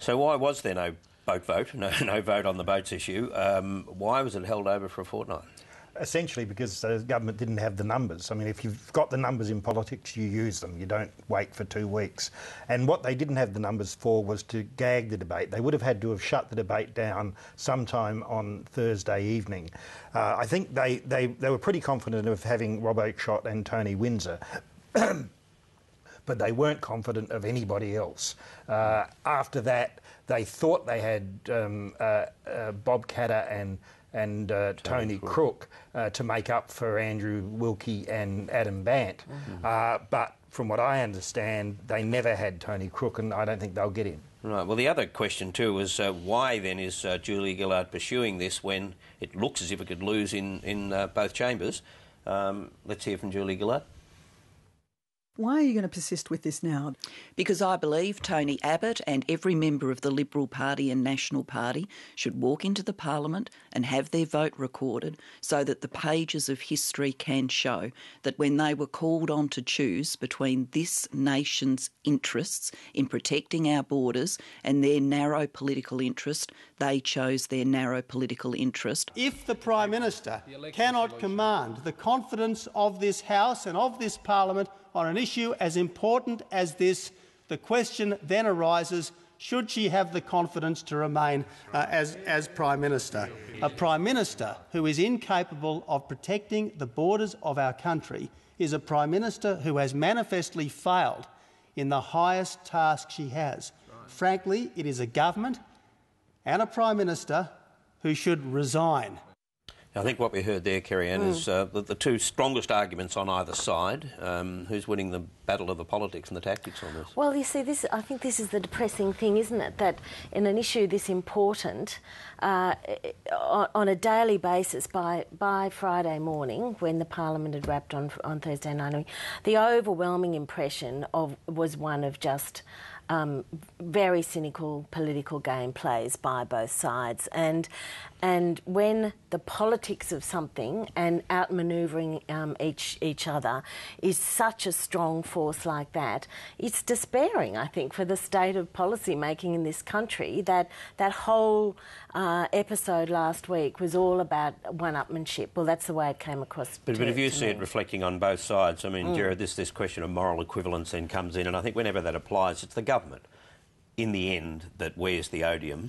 So why was there no boat vote, no vote on the boats issue? Why was it held over for a fortnight? Essentially because the government didn't have the numbers. I mean, if you've got the numbers in politics, you use them. You don't wait for 2 weeks. And what they didn't have the numbers for was to gag the debate. They would have had to have shut the debate down sometime on Thursday evening. I think they were pretty confident of having Rob Oakeshott and Tony Windsor. But they weren't confident of anybody else. After that, they thought they had Bob Katter and Tony Crook to make up for Andrew Wilkie and Adam Bandt. But from what I understand, they never had Tony Crook, and I don't think they'll get him. Right. Well, the other question too is why then is Julia Gillard pursuing this when it looks as if it could lose in both chambers? Let's hear from Julia Gillard. Why are you going to persist with this now? Because I believe Tony Abbott and every member of the Liberal Party and National Party should walk into the Parliament and have their vote recorded so that the pages of history can show that when they were called on to choose between this nation's interests in protecting our borders and their narrow political interest, they chose their narrow political interest. If the Prime Minister cannot command the confidence of this House and of this Parliament on an issue as important as this, the question then arises, should she have the confidence to remain as Prime Minister? A Prime Minister who is incapable of protecting the borders of our country is a Prime Minister who has manifestly failed in the highest task she has. Frankly, it is a government and a Prime Minister who should resign. I think what we heard there, Kerry-Ann, is the two strongest arguments on either side. Who's winning the battle of the politics and the tactics on this? Well, you see, I think this is the depressing thing, isn't it? That in an issue this important, on a daily basis, by Friday morning, when the Parliament had wrapped on Thursday night, the overwhelming impression was one of just very cynical political game plays by both sides, and when the politics of something and outmanoeuvring each other is such a strong force like that, it's despairing, I think, for the state of policy making in this country. That whole episode last week was all about one-upmanship. Well, that's the way it came across. But if you see it reflecting on both sides, I mean, Gerard, this question of moral equivalence then comes in, and I think whenever that applies, it's the government, in the end, that wears the odium,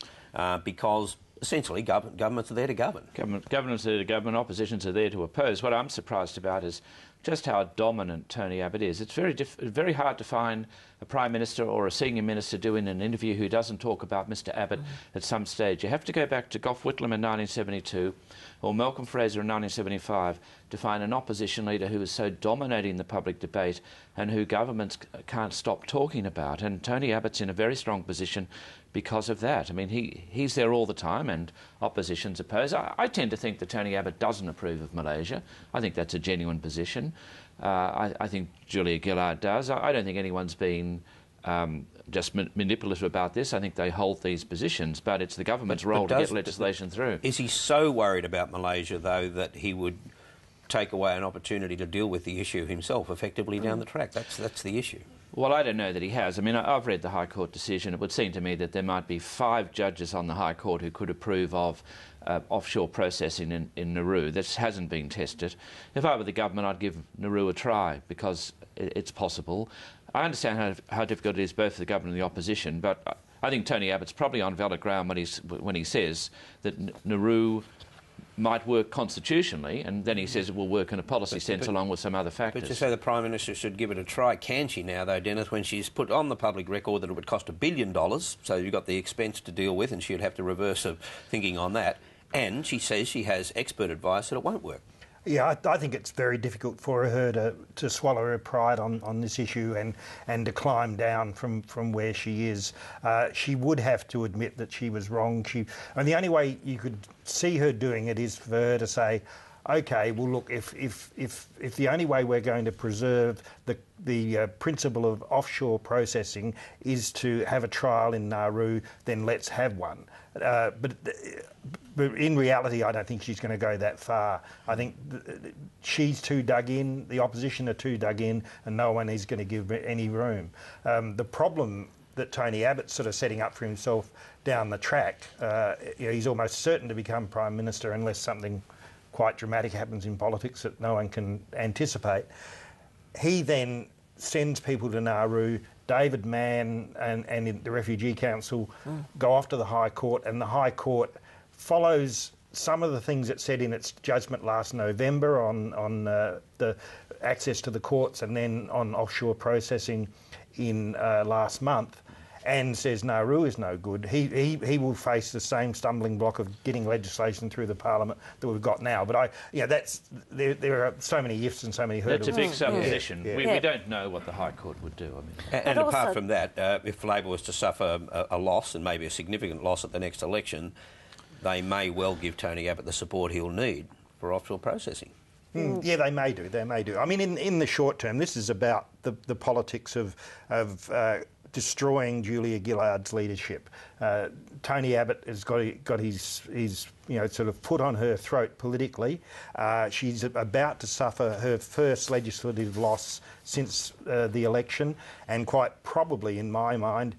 because essentially governments are there to govern. Governments are there to govern, oppositions are there to oppose. What I'm surprised about is just how dominant Tony Abbott is. It's very hard to find a Prime Minister or a senior minister doing an interview who doesn't talk about Mr Abbott at some stage. You have to go back to Gough Whitlam in 1972 or Malcolm Fraser in 1975 to find an opposition leader who is so dominating the public debate and who governments can't stop talking about. And Tony Abbott's in a very strong position because of that. I mean, he's there all the time and oppositions oppose. I tend to think that Tony Abbott doesn't approve of Malaysia. I think that's a genuine position. I think Julia Gillard does. I don't think anyone's been just manipulative about this. I think they hold these positions, but it's the government's role to get legislation through. Is he so worried about Malaysia, though, that he would take away an opportunity to deal with the issue himself effectively down the track? That's the issue. Well, I don't know that he has. I mean, I've read the High Court decision. It would seem to me that there might be 5 judges on the High Court who could approve of offshore processing in Nauru. This hasn't been tested. If I were the government, I'd give Nauru a try because it's possible. I understand how difficult it is both for the government and the opposition, but I think Tony Abbott's probably on valid ground when he says that Nauru might work constitutionally, and then he says it will work in a policy sense along with some other factors. But you say the Prime Minister should give it a try. Can she now, though, Dennis, when she's put on the public record that it would cost $1 billion, so you've got the expense to deal with, and she'd have to reverse her thinking on that, and she says she has expert advice that it won't work? Yeah, I think it's very difficult for her to swallow her pride on this issue and to climb down from where she is. She would have to admit that she was wrong. And the only way you could see her doing it is for her to say, OK, well, look, if the only way we're going to preserve the principle of offshore processing is to have a trial in Nauru, then let's have one. But in reality, I don't think she's going to go that far. I think she's too dug in, the opposition are too dug in, and no one is going to give any room. The problem that Tony Abbott's sort of setting up for himself down the track. He's almost certain to become Prime Minister unless something quite dramatic happens in politics that no one can anticipate. He then sends people to Nauru. David Mann and the Refugee Council go off to the High Court, and the High Court follows some of the things it said in its judgment last November on the access to the courts and then on offshore processing in last month, and says Nauru is no good. He will face the same stumbling block of getting legislation through the Parliament that we've got now. But there are so many ifs and so many hurdles. That's a big supposition. Yeah. We don't know what the High Court would do. I mean, and apart from that, if Labor was to suffer a loss, and maybe a significant loss at the next election, they may well give Tony Abbott the support he'll need for offshore processing. Yeah, they may do. They may do. I mean, in the short term, this is about the politics of destroying Julia Gillard's leadership. Tony Abbott has got his sort of put on her throat politically. She's about to suffer her first legislative loss since the election, and quite probably, in my mind,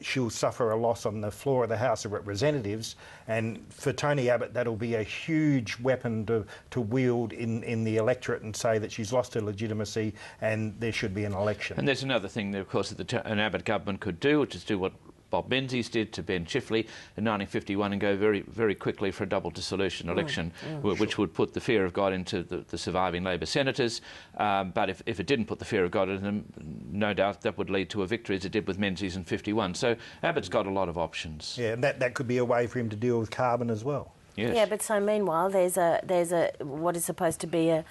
she'll suffer a loss on the floor of the House of Representatives. And for Tony Abbott, that'll be a huge weapon to wield in the electorate and say that she's lost her legitimacy and there should be an election. And there's another thing, of course, that an Abbott government could do, which is do what Bob Menzies did to Ben Chifley in 1951 and go very, very quickly for a double dissolution election, which would put the fear of God into the surviving Labor senators. But if it didn't put the fear of God in them, no doubt that would lead to a victory, as it did with Menzies in 51. So Abbott's got a lot of options. Yeah, and that could be a way for him to deal with carbon as well. Yes. Yeah, but so meanwhile, there's a what is supposed to be a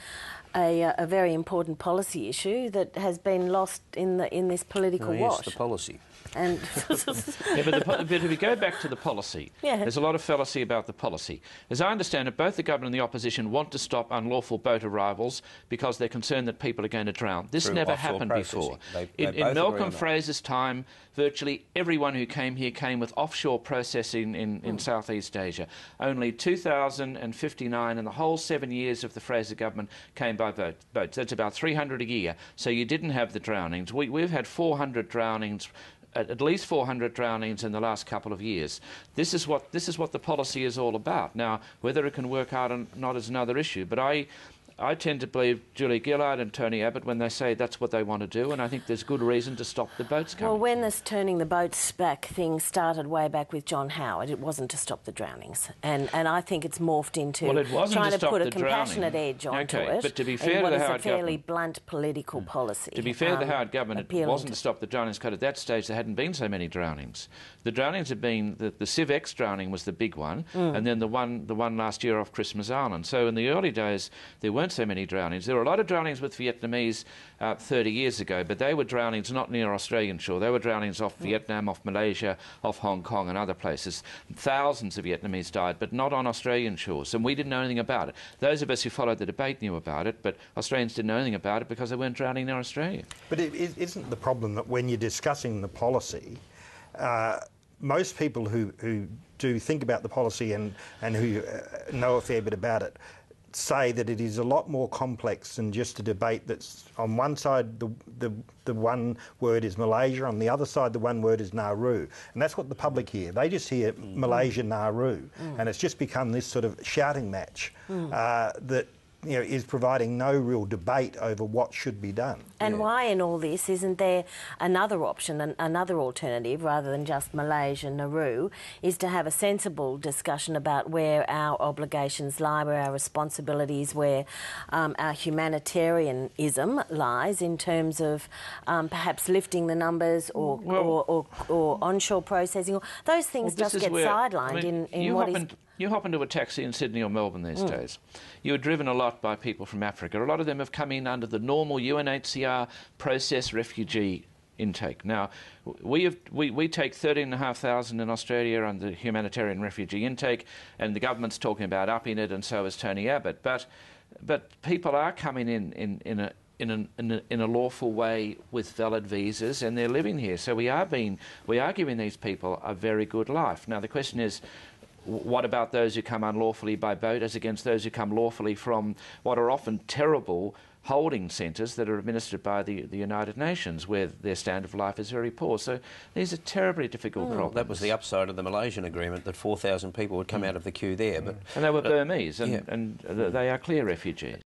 very important policy issue that has been lost in this political wash. Yes, the policy. And Yeah, but if we go back to the policy, there's a lot of fallacy about the policy. As I understand it, both the government and the opposition want to stop unlawful boat arrivals because they're concerned that people are going to drown. This never happened before. In Malcolm Fraser's time, virtually everyone who came here came with offshore processing in Southeast Asia. Only 2,059 in the whole 7 years of the Fraser government came by boats. That's about 300 a year. So you didn't have the drownings. We've had 400 drownings, at least 400 drownings in the last couple of years. This is what the policy is all about. Now, whether it can work out or not is another issue, but I tend to believe Julia Gillard and Tony Abbott when they say that's what they want to do, and I think there's good reason to stop the boats coming. Well, when this turning the boats back thing started way back with John Howard, it wasn't to stop the drownings. And I think it's morphed into trying to put a compassionate edge onto it. But to be fair to the Howard government, a fairly blunt political policy. To be fair to the Howard government, it wasn't to stop the drownings, because at that stage there hadn't been so many drownings. The drownings had been, the CivX drowning was the big one, and then the one last year off Christmas Island. So in the early days, there weren't so many drownings. There were a lot of drownings with Vietnamese 30 years ago, but they were drownings not near Australian shore. They were drownings off Vietnam, off Malaysia, off Hong Kong and other places. Thousands of Vietnamese died, but not on Australian shores, and we didn't know anything about it. Those of us who followed the debate knew about it, but Australians didn't know anything about it because they weren't drowning near Australia. But isn't the problem that when you're discussing the policy, most people who do think about the policy and who know a fair bit about it say that it is a lot more complex than just a debate that's on one side the one word is Malaysia, on the other side the one word is Nauru. And that's what the public hear. They just hear Malaysia, Nauru. And it's just become this sort of shouting match that is providing no real debate over what should be done. And why in all this isn't there another option, another alternative, rather than just Malaysia, Nauru, is to have a sensible discussion about where our obligations lie, where our responsibilities, where our humanitarianism lies in terms of perhaps lifting the numbers or onshore processing. Those things just get sidelined in what is... You hop into a taxi in Sydney or Melbourne these days. You're driven a lot by people from Africa. A lot of them have come in under the normal UNHCR process refugee intake. Now, we take 13,500 in Australia under humanitarian refugee intake, and the government's talking about upping it, and so is Tony Abbott. But people are coming in a lawful way with valid visas, and they're living here. So we are giving these people a very good life. Now, the question is, what about those who come unlawfully by boat as against those who come lawfully from what are often terrible holding centres that are administered by the United Nations, where their standard of life is very poor. So these are terribly difficult problems. That was the upside of the Malaysian agreement, that 4,000 people would come out of the queue there. And they were Burmese, and they are clear refugees.